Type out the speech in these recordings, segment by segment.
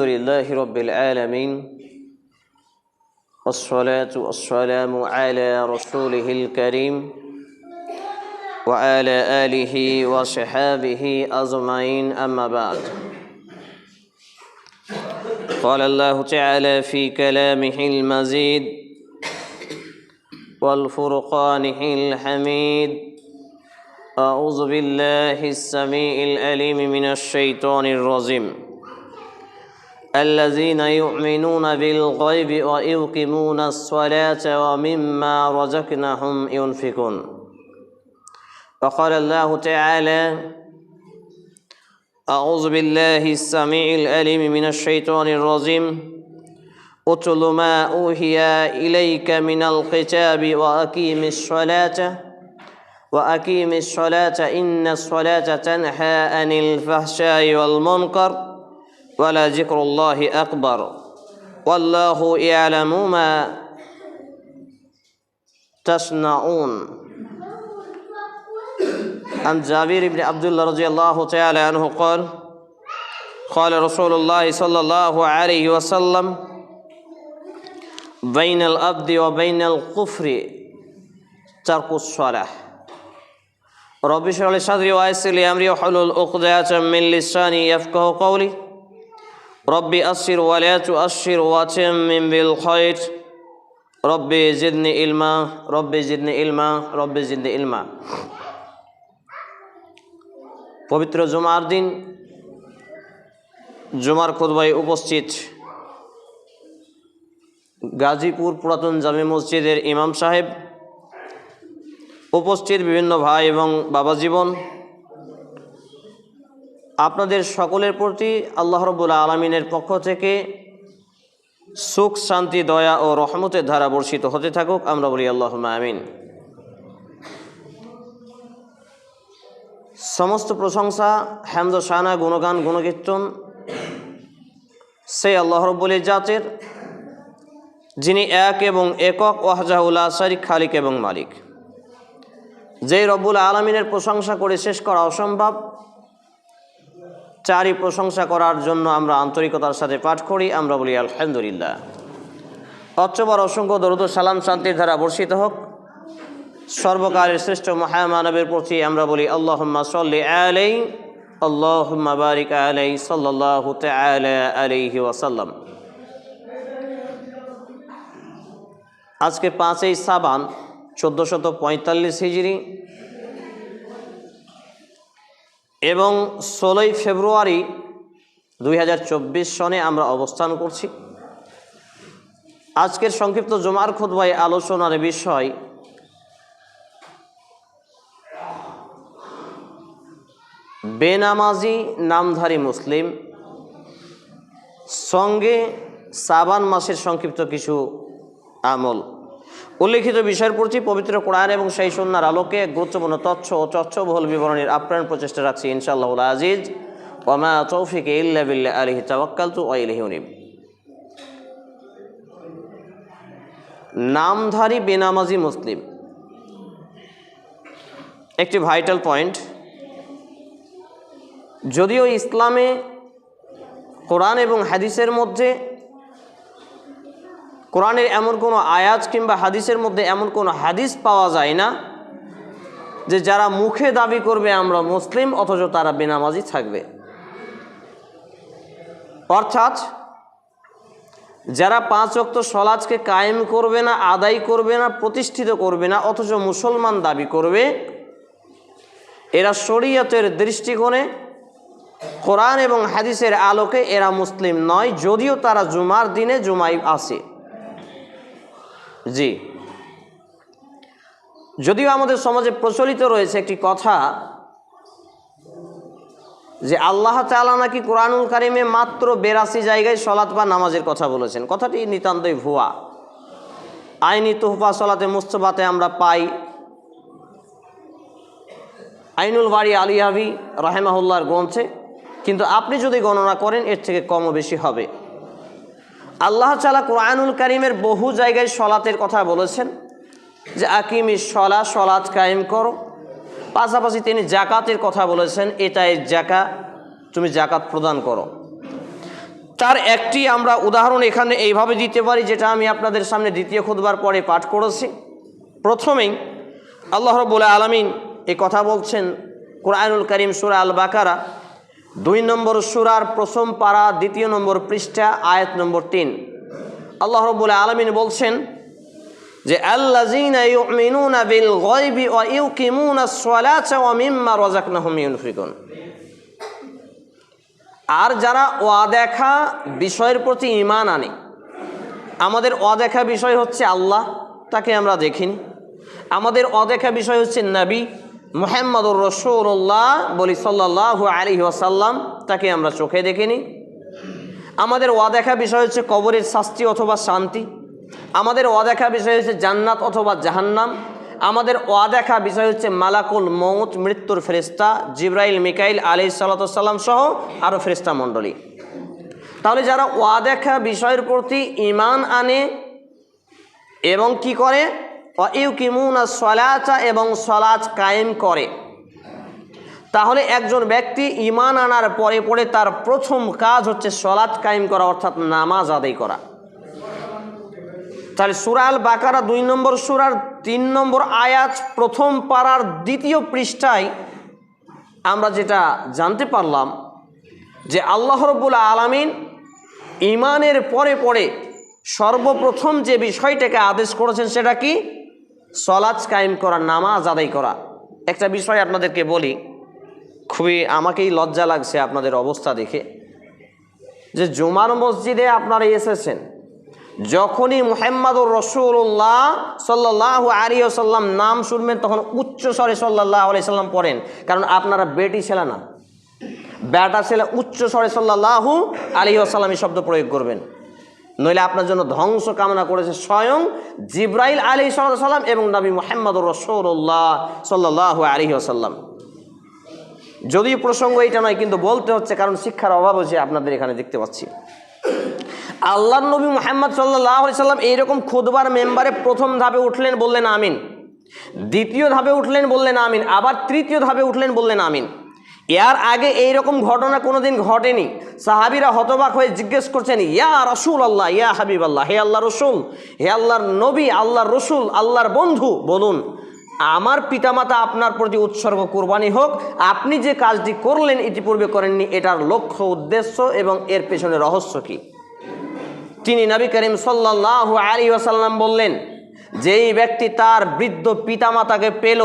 لله رب العالمين والصلاة والسلام على رسوله الكريم وعلى آله وصحابه أجمعين أما بعد قال الله تعالى في كلامه المزيد والفرقانه الحميد أعوذ بالله السميع العليم من الشيطان الرجيم الذين يؤمنون بالغيب ويقيمون الصلاة ومما رزقناهم ينفقون وقال الله تعالى أعوذ بالله السميع العليم من الشيطان الرجيم اتل ما أوحي إليك من الكتاب وأقيم الصلاة إن الصلاة تنهى عن الفحشاء والمنكر ولذكر الله أكبر والله يعلم ما تصنعون. عن جابر بن عبد الله رضي الله تعالى عنه قال رسول الله صلى الله عليه وسلم بين العبد وبين الكفر ترك الصلاة. رب اشرح لي صدري ويسر لي أمري واحلل عقدة من لساني يفقهوا قولي ربي أسر ولا تؤشر وتمم بالخير ربي زدني علما ربي زدني علما. পবিত্র জুমার দিন জুমার খুতবায় উপস্থিত গাজীপুর পুরাতন জামে মসজিদের ইমাম সাহেব, উপস্থিত বিভিন্ন ভাই এবং বাবা জীবন, আপনাদের সকলের প্রতি আল্লাহ রাব্বুল আলামিনের পক্ষ থেকে সুখ, শান্তি, দয়া ও রহমতের ধারা বর্ষিত হতে থাকুক, আমরা বলি আল্লাহুম্মা আমিন। সমস্ত প্রশংসা, হামদ, শানা, গুণগান, গুণকীর্তন সেই আল্লাহ রাব্বুল ইজ্জাতের, যিনি এক এবং একক, ওয়াহদাহু লা শারীক, খালিক এবং মালিক। যেই রব্বুল আলামিনের প্রশংসা করে শেষ করা অসম্ভব, চারি প্রশংসা করার জন্য আমরা আন্তরিকতার সাথে পাঠ করি, আমরা বলি আলহামদুলিল্লাহ। অতঃপর অসংখ্য দরুদ ও সালাম শান্তির ধারা বর্ষিত হোক সর্বকালের শ্রেষ্ঠ মহামানবের প্রতি, আমরা বলি আল্লাহুম্মা সাল্লি আলাইহি আল্লাহুম্মা বারিক আলাইহি সাল্লাল্লাহু তাআলা আলাইহি ওয়াসাল্লাম। আজকে 5ই শাবান 1445 হিজরি এবং 16ই ফেব্রুয়ারি 2024 সনে আমরা অবস্থান করছি। আজকের সংক্ষিপ্ত জুমার খুতবায় আলোচনার বিষয় বেনামাজি নামধারী মুসলিম সঙ্গে শাবান মাসের সংক্ষিপ্ত কিছু আমল। উল্লেখিত বিষয়ের প্রতি পবিত্র কোরআন এবং সেই সুন্নাহর আলোকে গুরুত্বপূর্ণ তথ্য ও তথ্যবহুল বিবরণের আপ্রাণ প্রচেষ্টা রাখছি ইনশাআল্লাহুল আজিজ। ওয়া মা তাওফীকি ইল্লা বিল্লাহ, আলাইহি তাওয়াক্কালতু ওয়া ইলাইহি উনীব। নামধারী বেনামাজি মুসলিম একটি ভাইটাল পয়েন্ট। যদিও ইসলামে কোরআন এবং হাদিসের মধ্যে, কোরআনের এমন কোনো আয়াত কিংবা হাদিসের মধ্যে এমন কোনো হাদিস পাওয়া যায় না যে যারা মুখে দাবি করবে আমরা মুসলিম অথচ তারা বেনামাজি থাকবে। অর্থাৎ যারা 5 ওয়াক্ত সালাতকে কায়েম করবে না, আদায় করবে না, প্রতিষ্ঠিত করবে না অথচ মুসলমান দাবি করবে, এরা শরীয়তের দৃষ্টিকোণে কোরআন এবং হাদিসের আলোকে এরা মুসলিম নয়, যদিও তারা জুমার দিনে জুমায় আসে। জি, যদিও আমাদের সমাজে প্রচলিত রয়েছে একটি কথা যে আল্লাহ তাআলা নাকি কোরআনুল কারীমে মাত্র 82 জায়গায় সালাত বা নামাজের কথা বলেছেন। কথাটি নিতান্তই ভুয়া। আইনি তোহফা সালাতে মুস্তাবাতে আমরা পাই আইনুল বারী আলিয়াভি রাহিমাহুল্লাহর গ্রন্থে, কিন্তু আপনি যদি গণনা করেন এর থেকে কমও বেশি হবে। আল্লাহ তাআলা কোরআনুল কারীমের বহু জায়গায় সালাতের কথা বলেছেন যে আকিমিস সালাহ, সালাত কায়েম করো। পাশাপাশি তিনি জাকাতের কথা বলেছেন, এটাই জাকাত, তুমি জাকাত প্রদান করো। তার একটি আমরা উদাহরণ এখানে এইভাবে দিতে পারি, যেটা আমি আপনাদের সামনে দ্বিতীয় খুতবার পরে পাঠ করেছি। প্রথমেই আল্লাহ রাব্বুল আলামিন এই কথা বলছেন কুরআনুল কারীম সূরা আল বাকারা 2 নম্বর সূরার প্রথম পারা 2 নম্বর পৃষ্ঠা আয়াত নম্বর 3। আল্লাহ রাব্বুল আলামিন বলছেন যে আল্লাযীনা ইউমিনুনা বিল গায়বি ওয়া ইউকিমুনাস সালাতা ওয়া মিম্মা রাযাকনাহুম ইউনফিকুন। আর যারা অদেখা বিষয়ের প্রতি ঈমান আনে, আমাদের অদেখা বিষয় হচ্ছে আল্লাহ, তাকে আমরা দেখিনি। আমাদের অদেখা বিষয় হচ্ছে নবী মুহাম্মদুর রাসূলুল্লাহ বলি সাল্লাল্লাহু আলাইহি ওয়াসাল্লাম, তাকে আমরা চোখে দেখিনি। আমাদের অদেখা বিষয় হচ্ছে কবরের শাস্তি অথবা শান্তি। আমাদের অদেখা বিষয় হচ্ছে জান্নাত অথবা জাহান্নাম। আমাদের অদেখা বিষয় হচ্ছে মালাকুল মউত, মৃত্যুর ফেরেশতা জিবরাইল মিকাইল আলাইহিস সালাতু ওয়াস সালাম সহ আরও ফেরেশতা মণ্ডলী। তাহলে যারা অদেখা বিষয়ের প্রতি ঈমান আনে এবং কি করে, ইউকিমুনাস সালাতা এবং সালাত কায়েম করে, তাহলে একজন ব্যক্তি ঈমান আনার পরে পরে তার প্রথম কাজ হচ্ছে সালাত কায়েম করা, অর্থাৎ নামাজ আদায় করা। তাহলে সূরা আল বাকারা 2 নম্বর সূরার 3 নম্বর আয়াত প্রথম পারার 2য় পৃষ্ঠায় আমরা যেটা জানতে পারলাম যে আল্লাহ রাব্বুল আলামিন ঈমানের পরে পরে সর্বপ্রথম যে বিষয়টাকে আদেশ করেছেন সেটা কি, সালাত কায়েম করা, নামাজ আদায় করা। একটা বিষয় আপনাদেরকে বলি, খুবই আমাকেই লজ্জা লাগছে আপনাদের অবস্থা দেখে, যে জুমার মসজিদে আপনারা এসেছেন, যখনই মুহাম্মদুর রাসূলুল্লাহ সাল্লাল্লাহু আলাইহি ওয়াসাল্লাম নাম শুনবেন তখন উচ্চ স্বরে সাল্লাল্লাহু আলাইহি সাল্লাম পড়েন, কারণ আপনারা বেটি ছেলে না, বেটা ছেলে উচ্চ স্বরে সাল্লাল্লাহু আলাইহি ওয়াসাল্লাম এই শব্দ প্রয়োগ করবেন, নইলে আপনার জন্য ধ্বংস কামনা করেছে স্বয়ং জিবরাইল আলাইহিস সালাম এবং নবী মুহাম্মদুর রাসূলুল্লাহ সাল্লাল্লাহু আলাইহি ওয়াসাল্লাম। যদিও প্রসঙ্গ এটা নয়, কিন্তু বলতে হচ্ছে কারণ শিক্ষার অভাব হচ্ছে আপনাদের এখানে দেখতে পাচ্ছি। আল্লাহর নবী মুহাম্মদ সাল্লাল্লাহু আলাইহি সাল্লাম এইরকম খুতবার মেম্বারে প্রথম ধাপে উঠলেন, বললেন আমিন, দ্বিতীয় ধাপে উঠলেন, বললেন আমিন, আবার তৃতীয় ধাপে উঠলেন, বললেন আমিন। এর আগে এইরকম ঘটনা কোনোদিন ঘটেনি। সাহাবীরা হতবাক হয়ে জিজ্ঞেস করছেন, ইয়া রাসূলুল্লাহ, ইয়া হাবিবাল্লাহ, হে আল্লাহর রাসূল, হে আল্লাহর নবী, আল্লাহর রাসূল, আল্লাহর বন্ধু, বলুন আমার পিতামাতা আপনার প্রতি উৎসর্গ কুরবানি হোক, আপনি যে কাজটি করলেন ইতিপূর্বে করেননি, এটার লক্ষ্য উদ্দেশ্য এবং এর পেছনে রহস্য কি? তিনি নবী করিম সাল্লাল্লাহু আলাইহি ওয়াসাল্লাম বললেন, যেই ব্যক্তি তার বৃদ্ধ পিতামাতাকে পেল,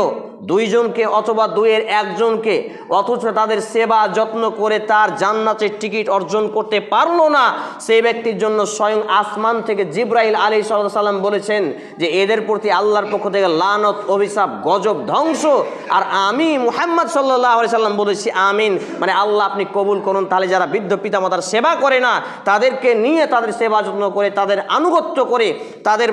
2 জনকে অথবা 2-এর 1 জনকে, অথচ তাদের সেবা যত্ন করে তার জান্নাতের টিকিট অর্জন করতে পারলো না, সেই ব্যক্তির জন্য স্বয়ং আসমান থেকে জিবরাইল আলাইহিস সালাম বলেছেন যে এদের প্রতি আল্লাহর পক্ষ থেকে লানত, অভিশাপ, গজব, ধ্বংস। আর আমি মুহাম্মদ সাল্লাল্লাহু আলাইহি সাল্লাম বলেছি আমিন, মানে আল্লাহ আপনি কবুল করুন। তাহলে যারা বৃদ্ধ পিতামাতার সেবা করে না, তাদেরকে নিয়ে তাদের সেবা যত্ন করে, তাদের আনুগত্য করে, তাদের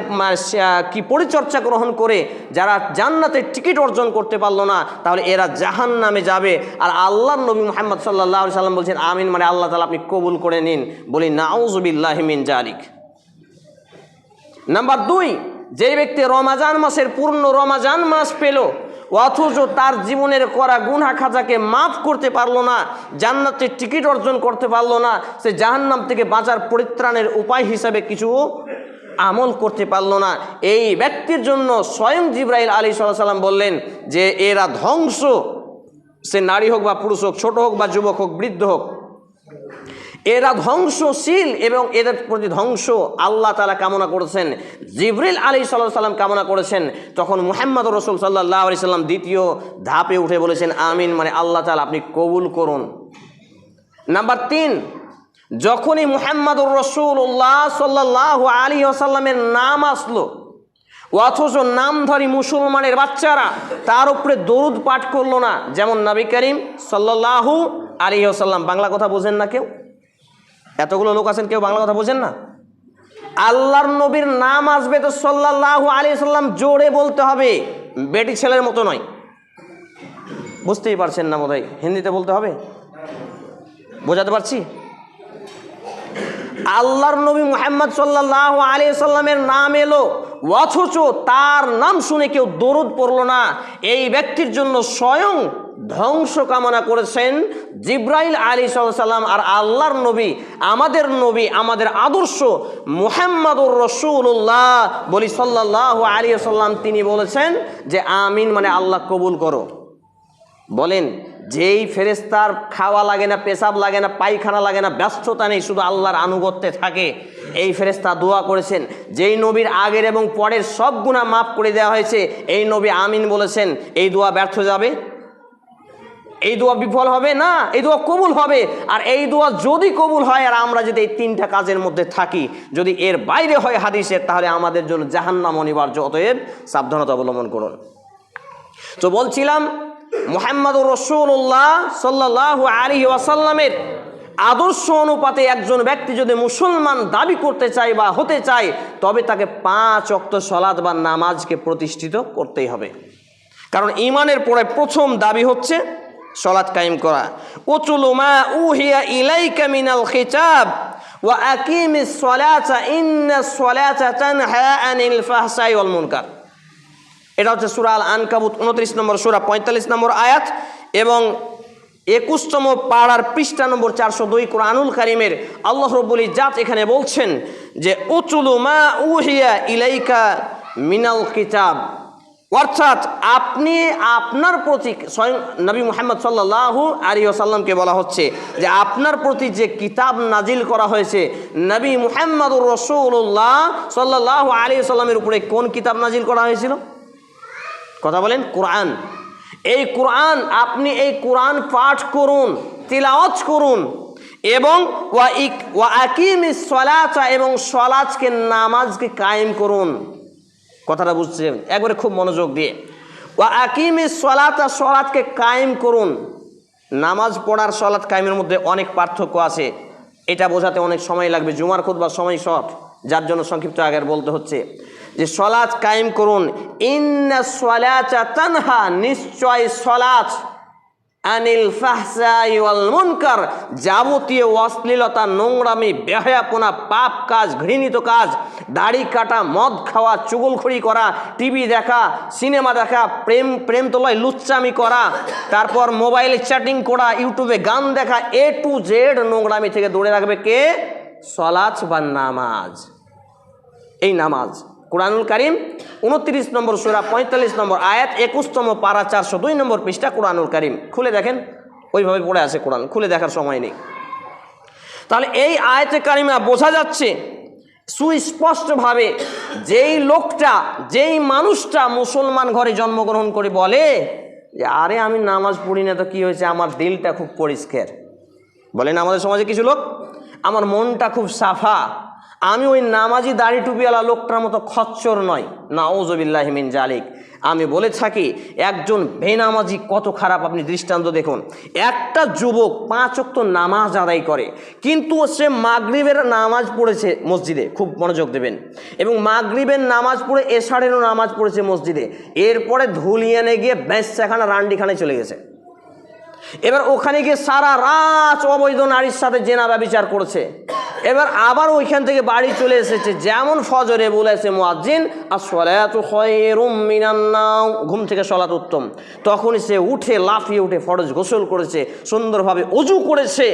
কি পরিচর্যা গ্রহণ করে যারা জান্নাতের টিকিট অর্জন করতে পারলো না, তাহলে এরা জাহান্নামে যাবে। আর আল্লাহর নবী মুহাম্মদ সাল্লাল্লাহু আলাইহি সাল্লাম বলছেন আমিন, মানে আল্লাহ তাআলা আপনি কবুল করে নিন। বলি নাউযু বিল্লাহি মিন জালিক। নাম্বার 2, যেই ব্যক্তি রমাজান মাসের পূর্ণ রমাজান মাস পেল, অথচ তার জীবনের করা গুনাহ খাতাকে মাফ করতে পারলো না, জান্নাতের টিকিট অর্জন করতে পারলো না, সে জাহান্নাম থেকে বাঁচার পরিত্রাণের উপায় হিসাবে কিছু আমল করতে পারলো না, এই ব্যক্তির জন্য স্বয়ং জিবরাইল আলাইহিস সালাম বললেন যে এরা ধ্বংস, সে নারী হোক বা পুরুষ হোক, ছোট হোক বা যুবক হোক, বৃদ্ধ হোক, এরা ধ্বংসশীল এবং এদের প্রতি ধ্বংস আল্লাহ তাআলা কামনা করেছেন, জিবরিল আলাইহিস সালাম কামনা করেছেন। তখন মুহাম্মদুর রাসূল সাল্লাল্লাহু আলাইহি সাল্লাম দ্বিতীয় ধাপে উঠে বলেছেন আমিন, মানে আল্লাহ তাআলা আপনি কবুল করুন। নাম্বার 3, যখনই মুহাম্মদুর রাসূলুল্লাহ সাল্লাল্লাহু আলাইহি ওয়াসাল্লামের নাম আসলো, অথচ নামধারী মুসলমানের বাচ্চারা তার উপরে দরুদ পাঠ করলো না, যেমন নবী করিম সাল্লাল্লাহু আলাইহি ওয়াসাল্লাম। বাংলা কথা বোঝেন না কেউ? এতগুলো লোক আছেন, কেউ বাংলা কথা বোঝেন না? আল্লাহর নবীর নাম আসবে তো সাল্লাল্লাহু আলাইহি ওয়াসাল্লাম জোরে বলতে হবে, বেটি ছেলের মতো নয়। বুঝতেই পারছেন না বোধহয়, হিন্দিতে বলতে হবে, বোঝাতে পারছি? আল্লাহর নবী মুহাম্মদ সাল্লাল্লাহু আলাইহি ওয়াসাল্লামের নাম এলো, অথচ তার নাম শুনে কেউ দরুদ পড়লো না, এই ব্যক্তির জন্য স্বয়ং ধ্বংস কামনা করেছেন জিব্রাইল আলাইহিস সালাম। আর আল্লাহর নবী, আমাদের আদর্শ মুহাম্মাদুর রাসূলুল্লাহ বলি সাল্লাল্লাহু আলাইহি ওয়াসাল্লাম, তিনি বলেছেন যে আমিন মানে আল্লাহ কবুল করো। বলেন, যেই ফেরেশতার খাওয়া লাগে না, পেশাব লাগে না, পায়খানা লাগে না, ব্যস্ততা নেই, শুধু আল্লাহর আনুগত্যে থাকে, এই ফেরেশতা দোয়া করেছেন। যেই নবীর আগের এবং পরের সব গুনাহ মাফ করে দেওয়া হয়েছে, এই নবী আমিন বলেছেন, এই দোয়া ব্যর্থ যাবে? এই দোয়া বিফল হবে না, এই দোয়া কবুল হবে। আর এই দোয়া যদি কবুল হয়, আর আমরা যদি এই তিনটা কাজের মধ্যে থাকি, যদি এর বাইরে হয় হাদিসের, তাহলে আমাদের জন্য জাহান্নাম অনিবার্য। অতএব সাবধানতা অবলম্বন করুন। তো বলছিলাম, মুহাম্মাদুর রাসূলুল্লাহ সাল্লাল্লাহু আলাইহি ওয়াসাল্লামের আদর্শ অনুপাতে একজন ব্যক্তি যদি মুসলমান দাবি করতে চায় বা হতে চায়, তবে তাকে 5 ওয়াক্ত সালাত বা নামাজকে প্রতিষ্ঠিত করতেই হবে। কারণ ঈমানের পরে প্রথম দাবি হচ্ছে সালাত কায়েম করা। উতুলু মা উহিয়া ইলাইকা মিনাল কিতাব ওয়া আকিমিস সালাতা ইন্নাস সালাতা তানহা আনিল ফাহশাই ওয়াল মুনকার। এটা হচ্ছে সূরা আল আনকাবুত 29 নম্বর সূরা 45 নম্বর আয়াত এবং 21তম পাড়ার পৃষ্ঠা নম্বর 402 কোরআনুল কারীমের। আল্লাহ রাব্বুল ইজ্জাত এখানে বলছেন যে উতুলু মা উহিয়া ইলাইকা মিনাল কিতাব, অর্থাৎ আপনি আপনার প্রতি, স্বয়ং নবী মুহাম্মদ সাল্লাল্লাহু আলাইহি ওয়াসাল্লামকে বলা হচ্ছে যে আপনার প্রতি যে কিতাব নাজিল করা হয়েছে, নবী মুহাম্মদুর রাসূলুল্লাহ সাল্লাল্লাহু আলাইহি ওয়াসাল্লামের উপরে কোন কিতাব নাজিল করা হয়েছিল? কথা বলেন, কোরআন। এই কোরআন, আপনি এই কোরআন পাঠ করুন, তিলাওয়াত করুন এবং ওয়া আকিমিস সালাতা, এবং সালাতকে, নামাজকে কায়েম করুন। কথাটা বুঝছেন? একবারে খুব মনোযোগ দিয়ে। ওয়া আকিমিস সালাতা, সালাতকে কায়েম করুন। নামাজ পড়ার সালাত কায়েমের মধ্যে অনেক পার্থক্য আছে, এটা বোঝাতে অনেক সময় লাগবে। জুমার খুতবার সময় শর্ট, যার জন্য সংক্ষিপ্ত আগে বলতে হচ্ছে যে সালাত কায়েম করুন। ইন্নাস সালাতা তানহা, নিশ্চয় সালাত, আনিল ফাহশাই ওয়াল মুনকার, যাবতীয় অশ্লীলতা, নোংরামি, বেহায়াপনা, পাপ কাজ, ঘৃণিত কাজ, দাড়ি কাটা, মদ খাওয়া, চুগলখড়ি করা, টিভি দেখা, সিনেমা দেখা, প্রেম তোলায় লুচ্চামি করা, তারপর মোবাইলে চ্যাটিং করা, ইউটিউবে গান দেখা, A to Z নোংরামি থেকে দূরে রাখবে কে? সালাত বা নামাজ। এই নামাজ কোরআনুল কারীম 29 নম্বর সূরা 45 নম্বর আয়াত 21তম পারা 402 নম্বর পৃষ্ঠা কোরআনুল কারীম। খুলে দেখেন, ওইভাবে পড়ে আছে কোরআন, খুলে দেখার সময় নেই। তাহলে এই আয়াতে কারিমা বোঝা যাচ্ছে সুস্পষ্টভাবে, যেই মানুষটা মুসলমান ঘরে জন্মগ্রহণ করে বলে যে আরে আমি নামাজ পড়ি না তো কি হয়েছে, আমার দিলটা খুব পরিষ্কার। বলেন আমাদের সমাজে কিছু লোক, আমার মনটা খুব সাফা, আমি ওই নামাজি দাড়ি টুপিওয়ালা লোকটার মতো খচ্চর নয়। নাউযুবিল্লাহি মিন জালিক। আমি বলে থাকি, একজন বেনামাজি কত খারাপ আপনি দৃষ্টান্ত দেখুন। একটা যুবক 5 ওয়াক্ত নামাজ আদায় করে, কিন্তু সে মাগরিবের নামাজ পড়েছে মসজিদে, খুব মনোযোগ দেবেন, এবং মাগরিবের নামাজ পড়ে এশারেরও নামাজ পড়েছে মসজিদে, এরপরে ধুলিয়ানে গিয়ে বেশ্যাখানা রান্ডিখানে চলে গেছে। এবার ওখানে গিয়ে সারা রাত অবৈধ নারীর সাথে জেনা ব্যভিচার করেছে। এবার আবার ওইখান থেকে বাড়ি চলে এসেছে, যেমন ফজরে বলেছে মুয়াজ্জিন আসসালাতু খায়রুম মিনান নাওম, ঘুম থেকে সালাত উত্তম, তখনই সে উঠে লাফিয়ে উঠে ফরজ গোসল করেছে, সুন্দরভাবে ওযু করেছে,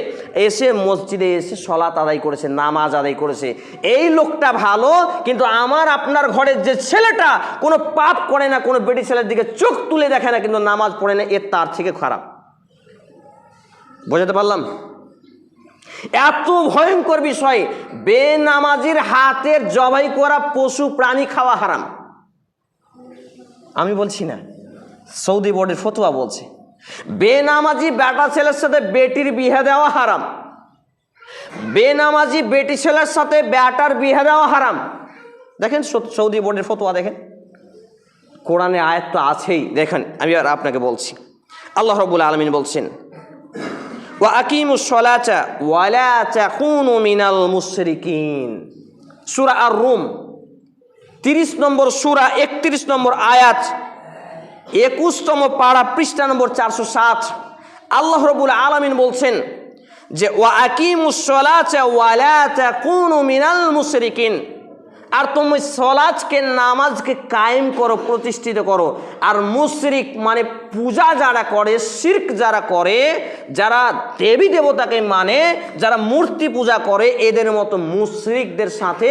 এসে মসজিদে এসে সালাত আদায় করেছে, নামাজ আদায় করেছে। এই লোকটা ভালো, কিন্তু আমার আপনার ঘরের যে ছেলেটা কোনো পাপ করে না, কোনো বেটি ছেলের দিকে চোখ তুলে দেখে না, কিন্তু নামাজ পড়ে না, এর তার থেকে খারাপ। বোঝাতে পারলাম? এত ভয়ঙ্কর বিষয়। বেনামাজির হাতের জবাই করা পশু প্রাণী খাওয়া হারাম। আমি বলছি না, সৌদি বোর্ডের ফতোয়া বলছে। বেনামাজি বেটা ছেলের সাথে বেটির বিয়ে দেওয়া হারাম। বেনামাজি বেটি ছেলের সাথে বেটার বিয়ে দেওয়া হারাম। দেখেন সৌদি বোর্ডের ফতোয়া দেখেন, কোরআনে আয়াত তো আছেই। দেখেন আমি আর আপনাকে বলছি, আল্লাহ রাব্বুল আলামিন বলছেন ওয়া আকিমুস সালাতা ওয়া লা তাকুনু মিনাল মুশরিকিন। সূরা আর-রুম 30 নম্বর সূরা 31 নম্বর আয়াত 21তম পারা পৃষ্ঠা নম্বর 407। আল্লাহ রাব্বুল আলামিন বলছেন যে ওয়া আকিমুস সালাতা ওয়া লা তাকুনু মিনাল মুশরিকিন, আর তুমি সলাৎকে নামাজকে কায়েম করো, প্রতিষ্ঠিত করো। আর মুশরিক মানে পূজা যারা করে, শিরক যারা করে, যারা দেবী দেবতাকে মানে, যারা মূর্তি পূজা করে, এদের মতো মুশরিকদের সাথে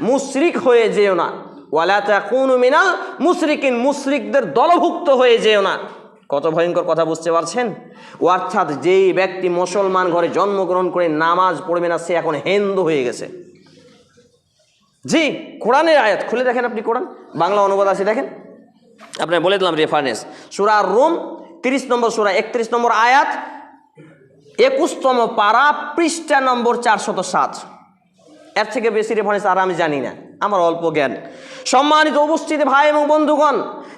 মুশরিক হয়ে যেও না। ওয়ালা তাকুনু মিনাল মুশরিকিন, মুশরিকদের দলভুক্ত হয়ে যেও না। কত ভয়ঙ্কর কথা, বুঝতে পারছেন? অর্থাৎ যেই ব্যক্তি মুসলমান ঘরে জন্মগ্রহণ করে নামাজ পড়বে না, সে এখন হিন্দু হয়ে গেছে। জি, কোরআনের আয়াত খুলে দেখেন, আপনি কোরআন বাংলা অনুবাদ আছে, দেখেন। আপনার বলে দিলাম রেফারেন্স, সূরা রুম 30 নম্বর সূরা 31 নম্বর আয়াত, 21তম পারা, পৃষ্ঠা নম্বর 407। এর থেকে বেশি রেফারেন্স আর আমি জানি না, আমার অল্প জ্ঞান। সম্মানিত উপস্থিতি ভাই এবং বন্ধুগণ,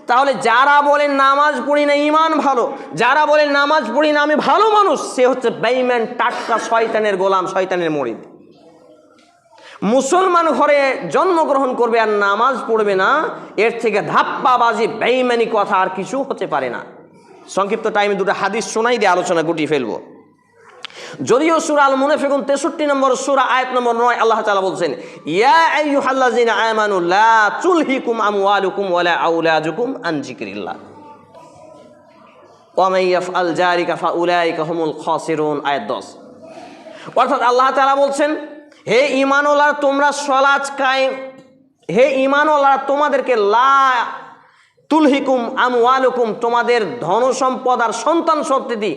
তাহলে যারা বলেন নামাজ পড়ি না ইমান ভালো, যারা বলেন নামাজ পড়ি না আমি ভালো মানুষ, সে হচ্ছে বেঈমান, টাটকা শয়তানের গোলাম, শয়তানের মুরিদ। মুসলমান ঘরে জন্মগ্রহণ করবে আর নামাজ পড়বে না, এর থেকে ধাপ্পাবাজি বেঈমানি কথা আর কিছু হতে পারে না। সংক্ষিপ্ত টাইমে দুটো হাদিস শোনাই দিয়ে আলোচনা গুটিয়ে ফেলবো। যদিও সূরা আল মুনাফিকুন 63 নম্বর সূরা আয়াত নম্বর 9 আল্লাহ তাআলা বলছেন, ইয়া আইয়ুহাল্লাযিনা আমানু লা তুলহিকুম আমওয়ালুকুম ওয়ালা আওলাদুকুম আন যিকরিল্লাহ ওয়া মান ইয়াফআল যালিকা ফাউলাইকা হুমুল খাসিরুন, আয়াত 10। অর্থাৎ আল্লাহ তাআলা বলছেন, হে ঈমানওয়ালারা তোমরা সালাত কায়েম, হে ঈমানওয়ালারা তোমাদেরকে লা তুলহিকুম আমওয়ালুকুম, তোমাদের ধন সম্পদ আর সন্তান সন্ততি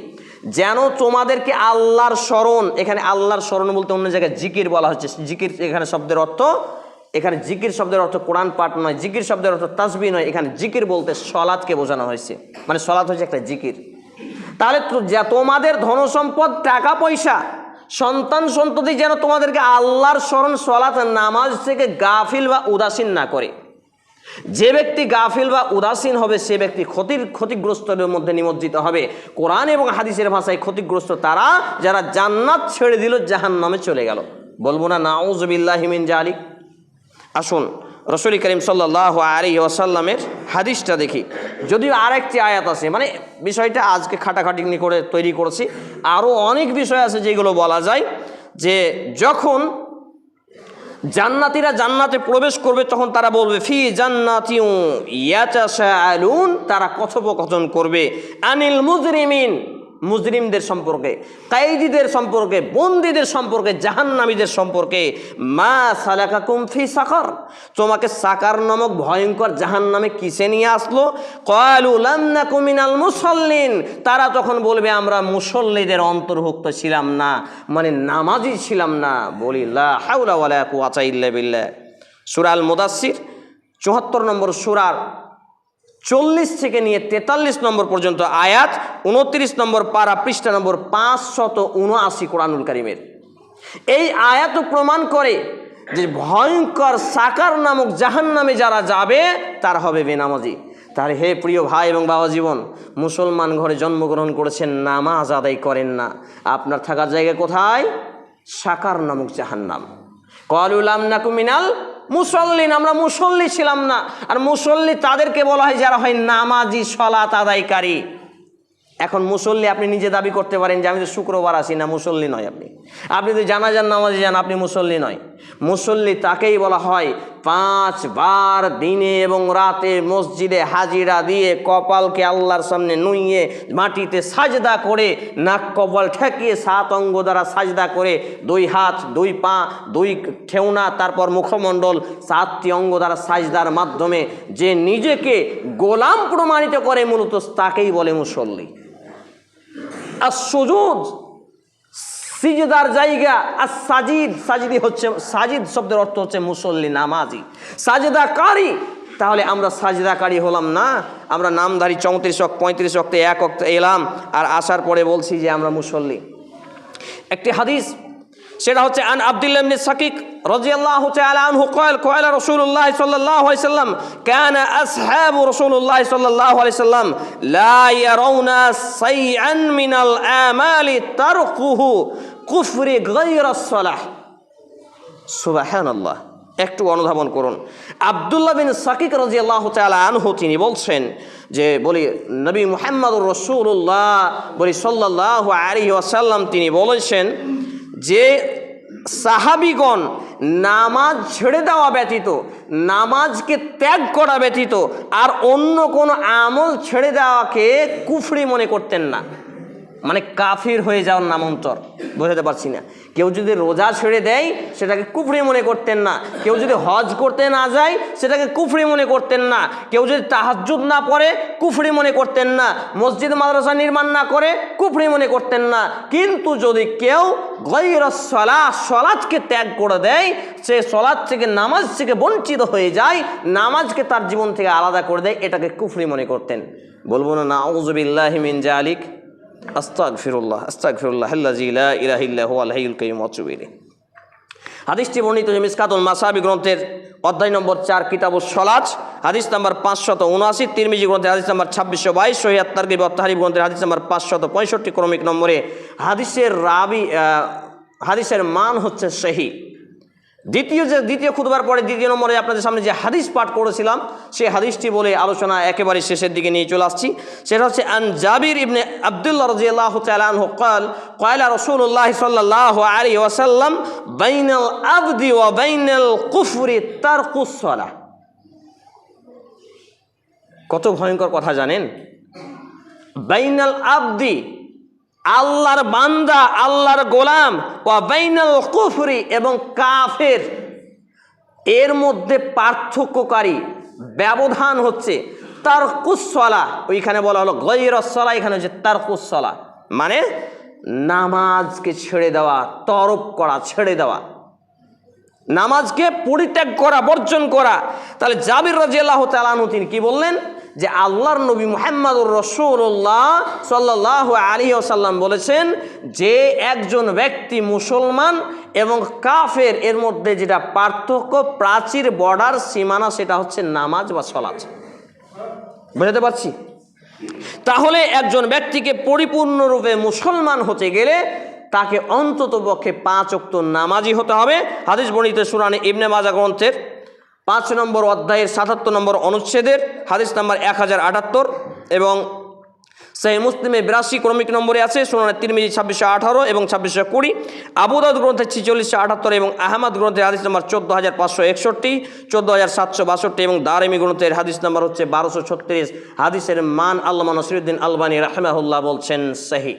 যেন তোমাদেরকে আল্লাহর স্মরণ, এখানে আল্লাহর স্মরণ বলতে অন্য জায়গায় জিকির বলা হচ্ছে। জিকির এখানে শব্দের অর্থ, এখানে জিকির শব্দের অর্থ কোরআন পাঠ নয়, জিকির শব্দের অর্থ তাসবিহ নয়, এখানে জিকির বলতে সলাৎকে বোঝানো হয়েছে, মানে সলাৎ হচ্ছে একটা জিকির। তাহলে তোমাদের ধন সম্পদ, টাকা পয়সা, সন্তান সন্ততি যেন তোমাদেরকে আল্লাহর স্মরণ, সলাৎ, নামাজ থেকে গাফিল বা উদাসীন না করে। যে ব্যক্তি গাফিল বা উদাসীন হবে সে ব্যক্তি ক্ষতিগ্রস্তদের মধ্যে নিমজ্জিত হবে। কোরআন এবং হাদিসের ভাষায় ক্ষতিগ্রস্ত তারা যারা জান্নাত ছেড়ে দিল, জাহান্নামে চলে গেল। বলবো না নাউযুবিল্লাহি মিন যালিক? আসুন রাসূল করিম সাল্লাল্লাহু আলাইহি ওয়াসাল্লামের হাদিসটা দেখি। যদিও আরেকটি আয়াত আছে, মানে বিষয়টা আজকে খাটাখাটি করে তৈরি করেছি, আরও অনেক বিষয় আছে যেগুলো বলা যায়। যে যখন জান্নাতীরা জান্নাতে প্রবেশ করবে তখন তারা বলবে ফি জান্নাতিউ ইয়াতাসাআলুন, তারা কথোপকথন করবে আনিল মুজরিমিন, মুজরিমদের সম্পর্কে, কায়েদীদের সম্পর্কে, বন্দীদের সম্পর্কে, জাহান্নামীদের সম্পর্কে। মা সালাকাকুম ফি সাকার, তোমাকে সাকার নামক ভয়ঙ্কর জাহান্নামে কিসে নিয়ে আসলো? ক্বালু লাম নাকু মিনাল মুসাল্লিন, তারা তখন বলবে আমরা মুসল্লিদের অন্তর্ভুক্ত ছিলাম না, মানে নামাজি ছিলাম না। বলি লা হাওলা ওয়ালা কুওয়াতা ইল্লা বিল্লাহ। সূরা আল মুদাসসির 74 নম্বর সূরার 40 থেকে নিয়ে 43 নম্বর পর্যন্ত আয়াত, 29 নম্বর পারা, পৃষ্ঠা নম্বর 579 কোরআনুল কারীমের। এই আয়াত প্রমাণ করে যে ভয়ঙ্কর সাকার নামক জাহান্নামে যারা যাবে তারা হবে বেনামাজি। তাহলে হে প্রিয় ভাই এবং বাবা জীবন, মুসলমান ঘরে জন্মগ্রহণ করেছেন, নামাজ আদায় করেন না, আপনার থাকার জায়গা কোথায়? সাকার নামক জাহান্নাম। ক্বালু লাম নাকু মিনাল মুসল্লিন, আমরা মুসল্লি ছিলাম না। আর মুসল্লি তাদেরকে বলা হয় যারা হয় নামাজি, সালাত আদায়কারী। এখন মুসল্লি আপনি নিজে দাবি করতে পারেন যে আমি তো শুক্রবার আসি না, মুসল্লি নয় আপনি। আপনি তো জানাজার নামাজে যান, আপনি মুসল্লি নয়। মুসল্লি তাকেই বলা হয় 5 বার দিনে এবং রাতে মসজিদে হাজিরা দিয়ে কপালকে আল্লাহর সামনে নুইয়ে মাটিতে সাজদা করে, নাক কপাল ঠেকিয়ে 7 অঙ্গ দ্বারা সাজদা করে, 2 হাত 2 পা 2 ঠেউনা, তারপর মুখমণ্ডল, 7টি অঙ্গ দ্বারা সাজদার মাধ্যমে যে নিজেকে গোলাম প্রমাণিত করে, মূলত তাকেই বলে মুসল্লি। আর সুজুদ সিজদার জায়গা, আর সাজিদ, সাজিদি হচ্ছে, সাজিদ শব্দের অর্থ হচ্ছে মুসল্লি, নামাজি, সাজদাকারী। তাহলে আমরা সাজদাকারী হলাম না, আমরা নামধারী 34 ওয়াক্ত 35 ওয়াক্তে 1 ওয়াক্ত এলাম, আর আসার পরে বলছি যে আমরা মুসল্লি। একটি হাদিস, সেটা হচ্ছে আন আব্দুল্লাহ ইবনে শাকিক রাদিয়াল্লাহু তাআলা আনহু قال قال رسول الله صلى الله عليه وسلم كان اصحاب رسول الله صلى الله عليه وسلم لا يرون شيئا من الاعمال تركه كفر غير الصلاه সুবহানাল্লাহ। একটু অনুধাবন করুন। আব্দুল্লাহ বিন শাকিক রাদিয়াল্লাহু তাআলা আনহু তিনি বলছেন যে, বলি নবী মুহাম্মদুর রাসূলুল্লাহ বলি সাল্লাল্লাহু আলাইহি ওয়াসাল্লাম তিনি বলেছেন যে সাহাবিগণ নামাজ ছেড়ে দেওয়া ব্যতীত, নামাজকে ত্যাগ করা ব্যতীত আর অন্য কোনো আমল ছেড়ে দেওয়াকে কুফরি মনে করতেন না, মানে কাফির হয়ে যাওয়ার নামান্তর। বোঝাতে পারছি না? কেউ যদি রোজা ছেড়ে দেয় সেটাকে কুফরি মনে করতেন না, কেউ যদি হজ করতে না যায় সেটাকে কুফরি মনে করতেন না, কেউ যদি তাহাজ্জুদ না পড়ে কুফরি মনে করতেন না, মসজিদ মাদ্রাসা নির্মাণ না করে কুফরি মনে করতেন না। কিন্তু যদি কেউ গায়রুস সালাহ, সালাতকে ত্যাগ করে দেয়, সে সালাত থেকে, নামাজ থেকে বঞ্চিত হয়ে যায়, নামাজকে তার জীবন থেকে আলাদা করে দেয়, এটাকে কুফরি মনে করতেন। বলবো না নাউযু বিল্লাহি মিন জালিক, আস্তাগফিরুল্লাহ আস্তাগফিরুল্লাহ আল্লাযী লা ইলাহা ইল্লা হুয়াল হাইয়ুল কাইয়্যুম ওয়া আতুবু ইলাইহি। হাদিসটি বর্ণিত মিসকাতুল মাসাবি গ্রন্থের অধ্যায় নম্বর 4 কিতাবুস সালাত, হাদিস নাম্বার 579, তিরমিজি গ্রন্থের হাদিস নাম্বার 2622, সহিহ আত-তারগিব ওয়াত তাহরিব গ্রন্থের হাদিস নাম্বার 565 ক্রমিক নম্বরে। হাদিসের মান হচ্ছে সহিহ। দ্বিতীয় খুতবার পরে দ্বিতীয় নম্বরে আপনাদের সামনে যে হাদিস পাঠ করেছিলাম সেই হাদিসটি বলে আলোচনা একেবারে শেষের দিকে নিয়ে চলে আসছি। সেটা হচ্ছে আন জাবির ইবনে আব্দুল্লাহ রাদিয়াল্লাহু তাআলা আনহু قال قال رسول الله صلى الله عليه وسلم بين العبد وبين الكفر ترك الصلاة। কত ভয়ঙ্কর কথা জানেন? বাইনাল আবদি, আল্লাহর বান্দা, আল্লাহর গোলাম, ওয়া বাইনাল কুফরি, এবং কাফের, এর মধ্যে পার্থক্যকারী ব্যবধান হচ্ছে তারকুস সালাহ। ওইখানে বলা হলো গায়রুস সালাহ, এখানে হচ্ছে তারকুস সালাহ, মানে নামাজকে ছেড়ে দেওয়া, তরক করা, ছেড়ে দেওয়া, নামাজকে পরিত্যাগ করা, বর্জন করা। তাহলে জাবির রাদিয়াল্লাহু তাআলা আনহু তিনি কি বললেন? যে আল্লাহর নবী মুহাম্মদুর রাসূলুল্লাহ সাল্লাল্লাহু আলাইহি ওয়াসাল্লাম বলেছেন যে একজন ব্যক্তি মুসলমান এবং কাফের এর মধ্যে যেটা পার্থক্য, প্রাচীর, বর্ডার, সীমানা, সেটা হচ্ছে নামাজ বা সালাত। বুঝতে পারছি? তাহলে একজন ব্যক্তিকে পরিপূর্ণরূপে মুসলমান হতে গেলে তাকে অন্তত পক্ষে 5 ওয়াক্ত নামাজি হতে হবে। হাদিস বর্ণিত সুনানে ইবনে মাজাহ গ্রন্থের 5 নম্বর অধ্যায়ের 77 নম্বর অনুচ্ছেদের হাদিস নাম্বার 1078 এবং সহিহ মুসলিমে 82 ক্রমিক নম্বরে আছে, সুনানে তিরমিজি 2618 এবং 2620, আবু দাউদ গ্রন্থে 4678 এবং আহমদ গ্রন্থের হাদিস নাম্বার 14561, 14762 এবং দারিমি গ্রন্থের হাদিস নাম্বার হচ্ছে 1236। হাদিসের মান আল্লামা নাসিরউদ্দিন আলবানী রাহিমাহুল্লাহ বলছেন সহিহ।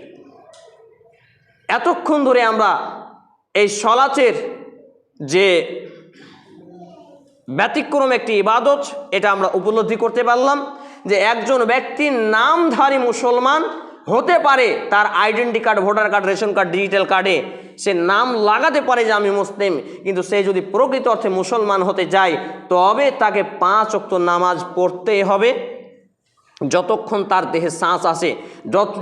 এতক্ষণ ধরে আমরা এই সালাতের যে ব্যতিক্রম একটি ইবাদত, এটা আমরা উপলব্ধি করতে পারলাম যে একজন ব্যক্তি নামধারী মুসলমান হতে পারে, তার identity card, voter card, ration card, digital কার্ডে সে নাম লাগাতে পারে যে আমি মুসলিম, কিন্তু সে যদি প্রকৃত অর্থে মুসলমান হতে যায় তবে তাকে 5 ওয়াক্ত নামাজ পড়তেই হবে। যতক্ষণ তার দেহে শ্বাস আছে,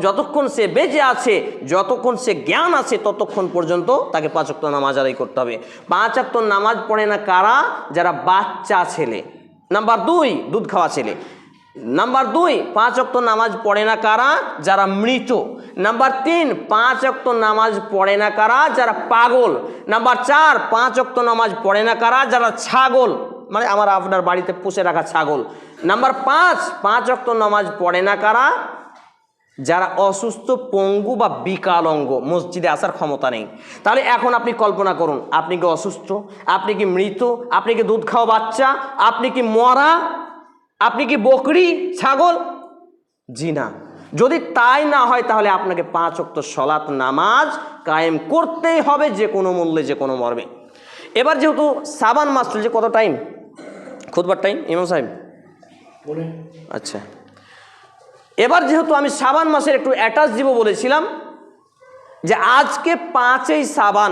যতক্ষণ সে বেঁচে আছে, যতক্ষণ সে জ্ঞান আছে, ততক্ষণ পর্যন্ত তাকে 5 ওয়াক্ত নামাজ আদায় করতে হবে। 5 ওয়াক্ত নামাজ পড়ে না কারা? যারা বাচ্চা ছেলে। নাম্বার 2, দুধ খাওয়া ছেলে। নাম্বার 2, 5 ওয়াক্ত নামাজ পড়ে না কারা? যারা মৃত। নাম্বার 3, 5 ওয়াক্ত নামাজ পড়ে না কারা? যারা পাগল। নাম্বার 4, 5 ওয়াক্ত নামাজ পড়ে না কারা? যারা ছাগল, মানে আমার আপনার বাড়িতে পুষে রাখা ছাগল। নাম্বার 5, 5 ওয়াক্ত নামাজ পড়ে না কারা? যারা অসুস্থ, পঙ্গু বা বিকলাঙ্গ, মসজিদে আসার ক্ষমতা নেই। তাহলে এখন আপনি কল্পনা করুন, আপনি কি অসুস্থ, আপনি কি মৃত, আপনি কি দুধ খাওয়া বাচ্চা, আপনি কি মরা, আপনি কি বকরি, ছাগল? জি না। যদি তাই না হয় তাহলে আপনাকে 5 ওয়াক্ত সালাত নামাজ কায়েম করতেই হবে, যে কোনো মূল্যে, যে কোনো মর্মে। এবার যেহেতু শাবান মাস চলছে, কত টাইম খুতবার টাইম ইমাম সাহেব? আচ্ছা, এবার যেহেতু আমি শাবান মাসের একটু অ্যাটাচ দিব বলেছিলাম যে আজকে 5ই শাবান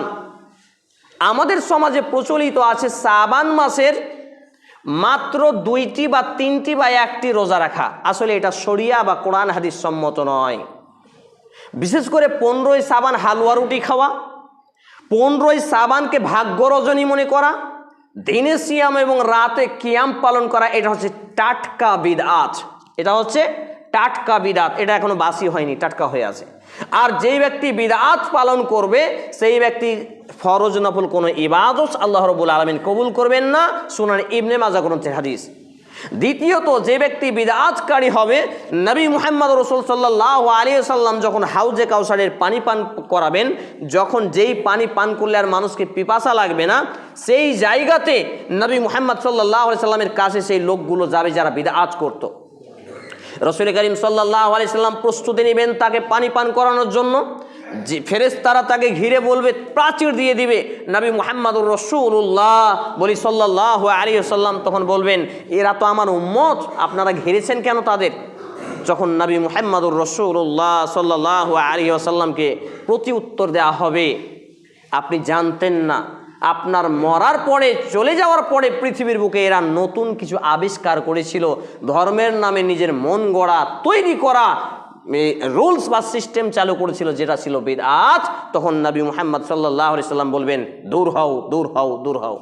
আমাদের সমাজে প্রচলিত আছে শাবান মাসের মাত্র 2টি বা 3টি বা 1টি রোজা রাখা। আসলে এটা শরিয়া বা কোরআন হাদিস সম্মত নয়। বিশেষ করে 15ই শাবান হালুয়া রুটি খাওয়া, 15ই শাবানকে ভাগ্য রজনী মনে করা, দিনে সিয়াম এবং রাতে কিয়াম পালন করা, এটা হচ্ছে টাটকা বিদআত। এটা হচ্ছে টাটকা বিদআত, এটা এখনো বাসি হয়নি, টাটকা হয়ে আছে। আর যেই ব্যক্তি বিদআত পালন করবে সেই ব্যক্তি ফরজ নফল কোনো ইবাদত আল্লাহ রাব্বুল আলামিন কবুল করবেন না। সুনান ইবনে মাজাহ গ্রন্থের হাদিস। দ্বিতীয়ত, যে ব্যক্তি বিদআতকারী হবে, নবী মুহাম্মদ রাসূল সাল্লাল্লাহু আলাইহি ওয়াসাল্লাম যখন হাউজে কাউসারের পানি পান করাবেন, যখন যেই পানি পান করলে আর মানুষকে পিপাসা লাগবে না, সেই জায়গাতে নবী মুহাম্মদ সাল্লাল্লাহু আলাইহি ওয়াসাল্লামের কাছে সেই লোকগুলো যাবে যারা বিদআত করত। রাসূল করিম সাল্লাল্লাহু আলাইহি ওয়াসাল্লাম প্রস্তুতি নেবেন তাকে পানি পান করানোর জন্য। যে ফেরেশতারা তাকে ঘিরে বলবে, প্রাচীর দিয়ে দিবে, নবী মুহাম্মদুর রাসূলুল্লাহ বলি সাল্লাল্লাহু আলাইহি ওয়াসাল্লাম তখন বলবেন, এরা তো আমার উম্মত, আপনারা ঘিরেছেন কেন তাদের? যখন নবী মুহাম্মদুর রাসূলুল্লাহ সাল্লাল্লাহু আলাইহি ওয়াসাল্লামকে প্রতি উত্তর দেওয়া হবে, আপনি জানতেন না আপনার মরার পরে, চলে যাওয়ার পরে পৃথিবীর বুকে এরা নতুন কিছু আবিষ্কার করেছিল, ধর্মের নামে নিজের মন গড়া, তৈরি করা রুলস বা সিস্টেম চালু করেছিল, যেটা ছিল বিদআত। তখন নবী মুহাম্মদ সাল্লাল্লাহু আলাইহি সাল্লাম বলবেন, দূর হও, দূর হও, দূর হও,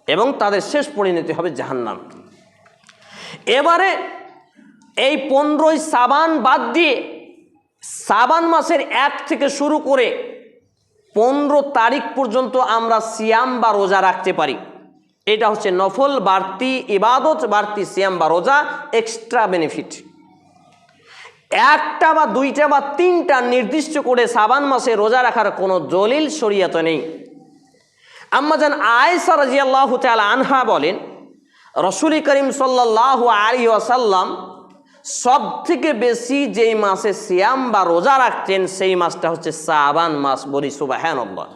এবং তাদের শেষ পরিণতি হবে জাহান্নাম। এবারে এই 15ই শাবান বাদ দিয়ে শাবান মাসের 1 থেকে শুরু করে 15 তারিখ পর্যন্ত আমরা সিয়াম বা রোজা রাখতে পারি। এটা হচ্ছে নফল বাড়তি ইবাদত, বাড়তি সিয়াম বা রোজা, এক্সট্রা বেনিফিট। 1টা বা 2টা বা 3টা নির্দিষ্ট করে শাবান মাসে রোজা রাখার কোনো দলিল শরীয়তে নেই। আম্মাজান আয়েশা রাদিয়াল্লাহু তাআলা আনহা বলেন, রাসূল করিম সাল্লাল্লাহু আলাইহি ওয়াসাল্লাম সব থেকে বেশি যেই মাসে সিয়াম বা রোজা রাখতেন সেই মাসটা হচ্ছে শাবান মাস। বলি সুবহানাল্লাহ।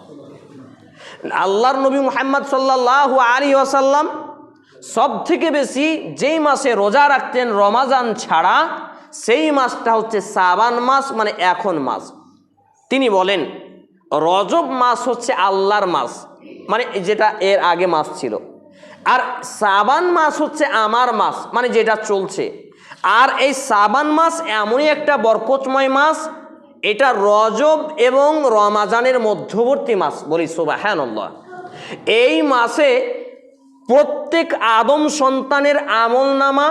আল্লাহর নবী মুহাম্মদ সাল্লাল্লাহু আলাইহি ওয়াসাল্লাম সব থেকে বেশি যেই মাসে রোজা রাখতেন রমাজান ছাড়া, সেই মাসটা হচ্ছে শাবান মাস, মানে এখন মাস। তিনি বলেন, রজব মাস হচ্ছে আল্লাহর মাস, মানে যেটা এর আগে মাস ছিল, আর শাবান মাস হচ্ছে আমার মাস, মানে যেটা চলছে। আর এই শাবান মাস এমনই একটা বরকতময় মাস, এটা রজব এবং রমাজানের মধ্যবর্তী মাস। বলি সুবহানাল্লাহ। এই মাসে প্রত্যেক আদম সন্তানের আমলনামা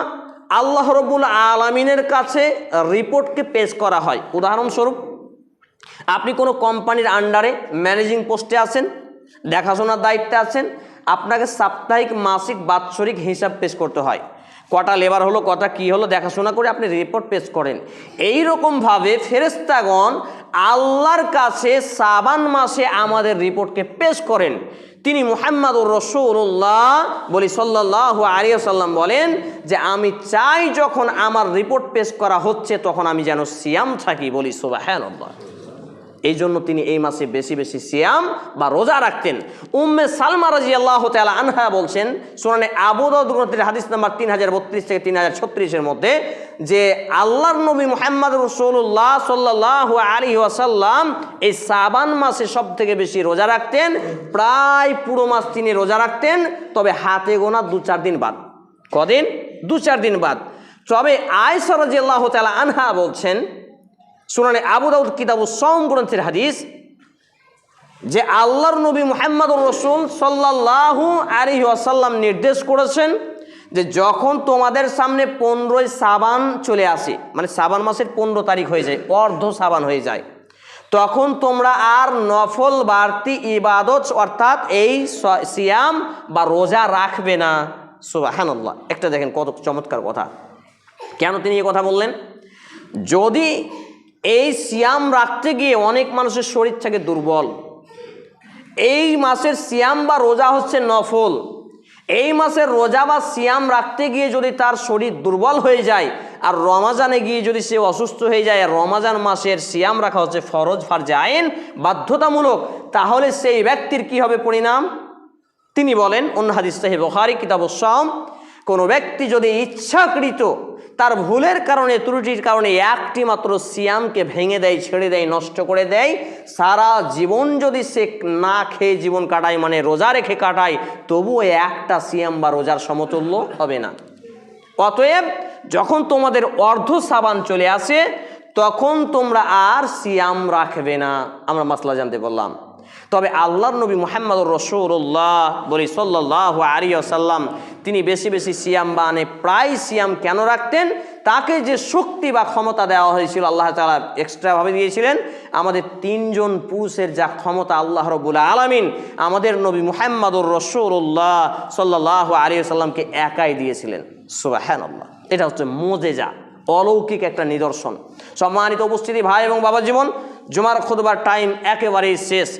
আল্লাহ রাব্বুল আলামিনের কাছে রিপোর্টকে পেশ করা হয়। উদাহরণস্বরূপ, আপনি কোনো কোম্পানির আন্ডারে ম্যানেজিং পোস্টে আছেন, দেখাশোনার দায়িত্বে আছেন, আপনাকে সাপ্তাহিক, মাসিক, বাৎসরিক হিসাব পেশ করতে হয়। কটা লেবার হলো, কটা কি হলো, দেখাশোনা করে আপনি রিপোর্ট পেশ করেন। এই রকমভাবে ফেরেশতাগণ আল্লাহর কাছে শাবান মাসে আমাদের রিপোর্টকে পেশ করেন। তিনি মুহাম্মদুর রাসূলুল্লাহ বলি সাল্লাল্লাহু আলাইহি ওয়াসাল্লাম বলেন যে, আমি চাই যখন আমার রিপোর্ট পেশ করা হচ্ছে তখন আমি যেন সিয়াম থাকি। বলি সুবহানাল্লাহ। এই জন্য তিনি এই মাসে বেশি বেশি সিয়াম বা রোজা রাখতেন। উম্মে সালমা রাদিয়াল্লাহু তাআলা আনহা বলছেন, সুনানে আবু দাউদ গ্রন্থের হাদিস নাম্বার 3032 থেকে 3036 মধ্যে, যে আল্লাহর নবী মুহাম্মদ রাসূলুল্লাহ সাল্লাল্লাহু আলাইহি ওয়াসাল্লাম এই শাবান মাসে সব থেকে বেশি রোজা রাখতেন। প্রায় পুরো মাস তিনি রোজা রাখতেন, তবে হাতে গোনা 2-4 দিন বাদ। কদিন? 2-4 দিন বাদ। তবে আয়েশা রাদিয়াল্লাহু তাআলা আনহা বলছেন, সুনানে আবু দাউদ কিতাবুস সাওম গ্রন্থের হাদিস, যে আল্লাহর নবী মুহাম্মদুর রাসূল সাল্লাল্লাহু আলাইহি ওয়াসাল্লাম নির্দেশ করেছেন যে যখন তোমাদের সামনে 15ই শাবান চলে আসে, মানে শাবান মাসের 15 তারিখ হয়ে যায়, অর্ধ শাবান হয়ে যায়, তখন তোমরা আর নফল বাড়তি ইবাদত অর্থাৎ এই সিয়াম বা রোজা রাখবে না। সুবহানাল্লাহ। একটা দেখেন কত চমৎকার কথা। কেন তিনি এই কথা বললেন? যদি এই সিয়াম রাখতে গিয়ে অনেক মানুষের শরীর থাকে দুর্বল, এই মাসের সিয়াম বা রোজা হচ্ছে নফল, এই মাসের রোজা বা সিয়াম রাখতে গিয়ে যদি তার শরীর দুর্বল হয়ে যায় আর রমাজানে গিয়ে যদি সে অসুস্থ হয়ে যায়, আর রমাজান মাসের সিয়াম রাখা হচ্ছে ফরজ, ফারজে আইন, বাধ্যতামূলক, তাহলে সেই ব্যক্তির কি হবে পরিণাম? তিনি বলেন, অন্য হাদিস সহিহ বুখারী কিতাবুস সাওম, কোনো ব্যক্তি যদি ইচ্ছাকৃত তার ভুলের কারণে, ত্রুটির কারণে একটি মাত্র সিয়ামকে ভেঙে দেয়, ছেড়ে দেয়, নষ্ট করে দেয়, সারা জীবন যদি সে না খেয়ে জীবন কাটায়, মানে রোজা রেখে কাটায়, তবুও একটা সিয়াম বা রোজার সমতুল্য হবে না। অতএব যখন তোমাদের অর্ধ শাবান চলে আসে তখন তোমরা আর সিয়াম রাখবে না। আমরা মাসলা জানতে বললাম। তবে আল্লাহর নবী মুহাম্মদুর রাসূলুল্লাহ বলি সাল্লাল্লাহু আলাইহি ওয়াসাল্লাম তিনি বেশি বেশি সিয়াম বানে প্রায় সিয়াম কেন রাখতেন? তাকে যে শক্তি বা ক্ষমতা দেওয়া হয়েছিল আল্লাহ তাআলা এক্সট্রাভাবে দিয়েছিলেন। আমাদের তিনজন পুরুষের যা ক্ষমতা আল্লাহ রাব্বুল আলামিন আমাদের নবী মুহাম্মদুর রাসূলুল্লাহ সাল্লাল্লাহু আলাইহি ওয়াসাল্লামকে একাই দিয়েছিলেন। সুবহানাল্লাহ, এটা হচ্ছে মুজিজা, অলৌকিক একটা নিদর্শন। সম্মানিত উপস্থিতি ভাই এবং বাবা জীবন, জুমার খুতবার টাইম একেবারেই শেষ।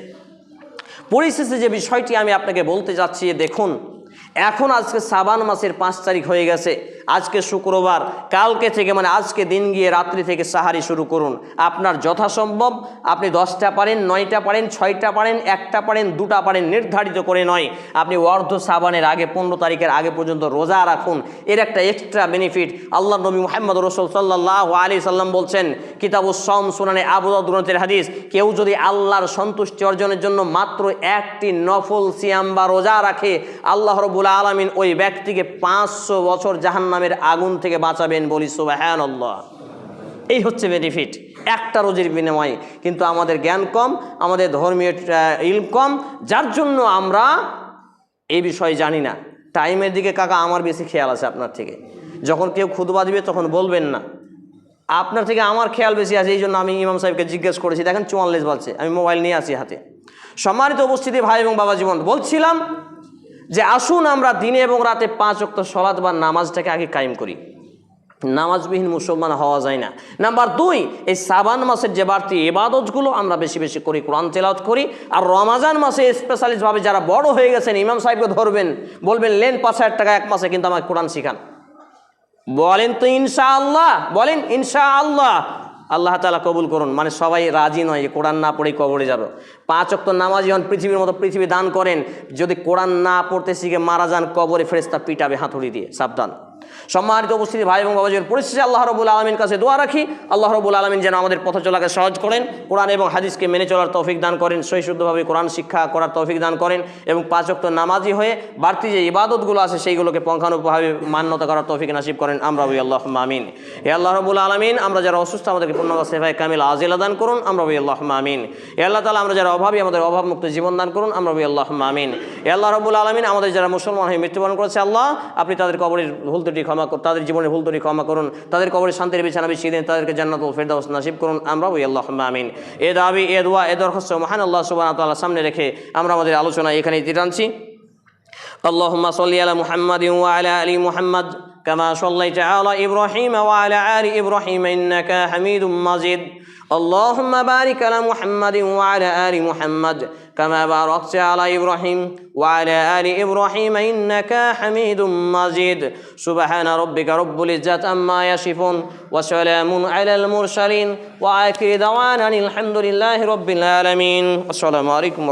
পরিশেষে যে বিষয়টি আমি আপনাকে বলতে যাচ্ছি, দেখুন এখন আজকে শাবান মাসের 5 তারিখ হয়ে গেছে, আজকে শুক্রবার, কালকে থেকে মানে আজকে দিন গিয়ে রাত্রি থেকে সাহারি শুরু করুন। আপনার যথাসম্ভব আপনি 10টা পারেন, 9টা পারেন, 6টা পারেন, 1টা পারেন, 2টা পারেন, নির্ধারিত করে নয়। আপনি অর্ধ শাবানের আগে 15 তারিখের আগে পর্যন্ত রোজা রাখুন। এর একটা এক্সট্রা বেনিফিট আল্লাহ নবী মুহাম্মদ রাসূল সাল্লাল্লাহু আলাইহি সাল্লাম বলছেন, কিতাবুস সাওম সুনানে আবু দাউদ গ্রন্থের হাদিস, কেউ যদি আল্লাহর সন্তুষ্টি অর্জনের জন্য মাত্র একটি নফল সিয়াম বা রোজা রাখে, আল্লাহ রাব্বুল আলামিন ওই ব্যক্তিকে 500 বছর জাহান্নামের আগুন থেকে বাঁচাবেন। বলি সুবহানাল্লাহ। এই হচ্ছে বেনিফিট একটা রোজের বিনিময়ে। কিন্তু আমাদের জ্ঞান কম, আমাদের ধর্মীয় ইলম কম, যার জন্য আমরা এই বিষয়ে জানি না। টাইমের দিকে কাকা আমার বেশি খেয়াল আছে আপনার থেকে। যখন কেউ খুতবা দিবে তখন বলবেন না আপনার থেকে আমার খেয়াল বেশি আছে, এই জন্য আমি ইমাম সাহেবকে জিজ্ঞেস করেছি, দেখেন 44 বাজছে, আমি মোবাইল নিয়ে আসি হাতে। সম্মানিত উপস্থিতি ভাই এবং বাবা জীবন, বলছিলাম যে আসুন আমরা দিনে এবং রাতে 5 ওয়াক্ত সালাত বা নামাজটাকে আগে কায়েম করি। নামাজবিহীন মুসলমান হওয়া যায় না। নাম্বার 2, এই শাবান মাসের যে বাড়তি ইবাদতগুলো আমরা বেশি বেশি করি, কোরআন তেলাওয়াত করি। আর রমাজান মাসে স্পেশালিস্টভাবে যারা বড় হয়ে গেছেন, ইমাম সাহেবকে ধরবেন, বলবেন লেন 5,000 টাকা এক মাসে, কিন্তু আমাকে কোরআন শিখান। বলেন তো ইনশাআল্লাহ, বলেন ইনশাআল্লাহ। আল্লাহ তাআলা কবুল করুন। মানে সবাই রাজি নয় যে কোরআন না পড়েই কবরে যাবে। 5 ওয়াক্ত নামাজি হন, পৃথিবীর মতো পৃথিবী দান করেন, যদি কোরআন না পড়তে শিখে মারা যান, কবরে ফেরেশতা পিটাবে হাতুড়ি দিয়ে, সাবধান। সম্মানিত উপস্থিতি ভাই এবং বাবা জীবন, পরিশেষে আল্লাহ রাব্বুল আলামিনের কাছে দোয়া রাখি, আল্লাহ রাব্বুল আলামিন যেন আমাদের পথ চলাকে সহজ করেন, কোরআন এবং হাদিসকে মেনে চলার তৌফিক দান করেন, সহিশুদ্ধভাবে কোরআন শিক্ষা করার তৌফিক দান করেন, এবং 5 ওয়াক্ত নামাজি হয়ে বাড়তি যে ইবাদতগুলো আছে সেইগুলোকে পঙ্খানুপুঙ্খভাবে মান্যতা করার তৌফিক নসিব করেন। আমরা বলি আল্লাহুম্মা আমিন। হে আল্লাহ রাব্বুল আলামিন, আমরা যারা অসুস্থ আমাদেরকে পূর্ণাঙ্গ শিফায়ে কামিল আজিলা দান করুন। আমরা বলি আল্লাহুম্মা আমিন। হে আল্লাহ তাআলা, আমরা যারা অভাবী আমাদের অভাবমুক্ত জীবন দান করুন। আমরা বলি আল্লাহুম্মা আমিন। হে আল্লাহ রাব্বুল আলামিন, আমাদের যারা মুসলমান হয়ে মৃত্যুবরণ করেছে, আল্লাহ আপনি তাদের কবরের ভুল ত্রুটি ক্ষমা করুন, তাদের জীবনের ভুল ত্রুটি ক্ষমা করুন, তাদের কবরের শান্তির বিছানা বিছিয়ে দিন, তাদেরকে জান্নাতুল ফেরদাউস নসিব করুন। আমরা বলি আল্লাহুম্মা আমিন। এ দাবি, এ দোয়া, এ দরখাস্ত মহান আল্লাহ সুবহানাহু ওয়া তাআলার সামনে রেখে আমরা আমাদের আলোচনা এখানেই টানছি। আল্লাহুম্মা সাল্লি আলা মুহাম্মাদিন ওয়া আলা আলি মুহাম্মাদ কামা সাল্লাইতা আলা ইব্রাহিম ওয়া আলা আলি ইব্রাহিম ইন্নাকা হামিদুম মাজিদ। আল্লাহুম্মা বারিক আলা মুহাম্মাদিন ওয়া আলা আলি মুহাম্মাদ কামা বারাকতা আলা ইব্রাহিম ওয়া আলা আলি ইব্রাহিম ইন্নাকা হামিদুম মাজিদ। সুবহানা রাব্বিকা রাব্বিল ইজ্জাতি আম্মা ইয়াসিফুন ওয়া সালামুন আলাল মুরসালিন ওয়া আখিরু দাওয়ানা আলহামদুলিল্লাহি রাব্বিল আলামিন। আসসালামু আলাইকুম।